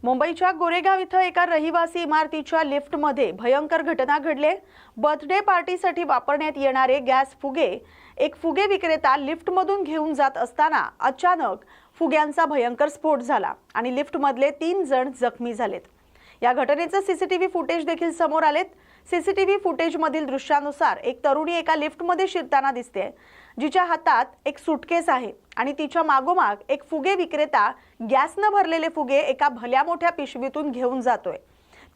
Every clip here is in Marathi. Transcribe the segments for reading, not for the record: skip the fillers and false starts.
मुंबईच्या गोरेगाव इथं एका रहिवासी इमारतीच्या लिफ्टमध्ये भयंकर घटना घडली। बर्थडे पार्टीसाठी वापरण्यात येणारे गॅस फुगे एक फुगे विक्रेता लिफ्टमधून घेऊन जात असताना अचानक फुग्यांचा भयंकर स्फोट झाला आणि लिफ्टमधले 3 जण जखमी झालेत। या घटनेचे सीसीटीव्ही फुटेज देखील समोर आलेत। सीसीटीव्ही फुटेजमधील दृश्यानुसार एक तरुणी एका लिफ्टमध्ये शिरताना दिसते, जिच्या हातात एक सूटकेस आहे आणि तिच्या मागोमाग एक फुगे विक्रेता गॅसने भरलेले फुगे एका भल्या मोठ्या पिशवीतून घेऊन जातोय।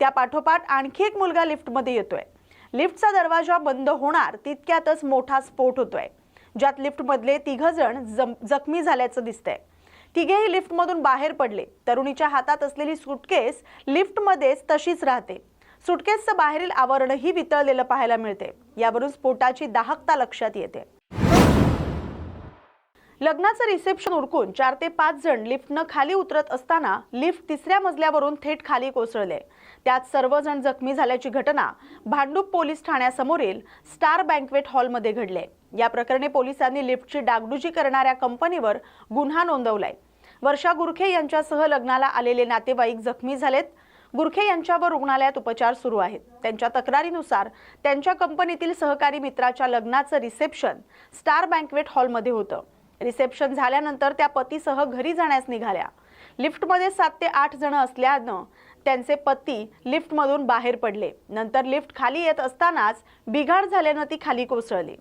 त्या पाठोपाठ आणखी एक मुलगा लिफ्टमध्ये येतोय। लिफ्टचा दरवाजा बंद होणार तितक्यातच मोठा स्फोट होतोय, ज्यात लिफ्टमधले 3 जण जखमी झाल्याचं दिसतंय। तिघेही लिफ्टमधून बाहेर पडले। तरुणीच्या हातात असलेली सूटकेस लिफ्टमध्येच तशीच राहते। सूटकेसचं बाहेरील आवरणही वितळलेलं पाहायला मिळते। यावरून स्फोटाची दाहकता लक्षात येते। लग्नाचं रिसेप्शन उरकून 4 ते 5 जण लिफ्टनं खाली उतरत असताना लिफ्ट 3ऱ्या मजल्यावरून थेट खाली कोसळले। त्यात सर्वजण जखमी झाल्याची घटना भांडूप पोलीस ठाण्यासमोरील स्टार बँक्वेट हॉलमध्ये घडली। या प्रकरणी पोलिसांनी लिफ्टची डागडुजी करणाऱ्या कंपनीवर गुन्हा नोंदवलाय। वर्षा गुरखे यांच्यासह लग्नाला आलेले नातेवाईक जखमी झालेत। गुरखे यांच्यावर रुग्णालयात उपचार सुरू आहेत। त्यांच्या तक्रारीनुसार त्यांच्या कंपनीतील सहकारी मित्राच्या लग्नाचं रिसेप्शन स्टार बँक्वेट हॉलमध्ये होतं। रिसेप्शन झाल्यानंतर त्या पतीसह घरी जाण्यास निघाल्या। लिफ्टमध्ये 7 ते 8 जण असल्यानं त्यांचे पती लिफ्टमधून बाहेर पडले। नंतर लिफ्ट खाली येत असतानाच बिघाड झाल्यानं ती खाली कोसळली।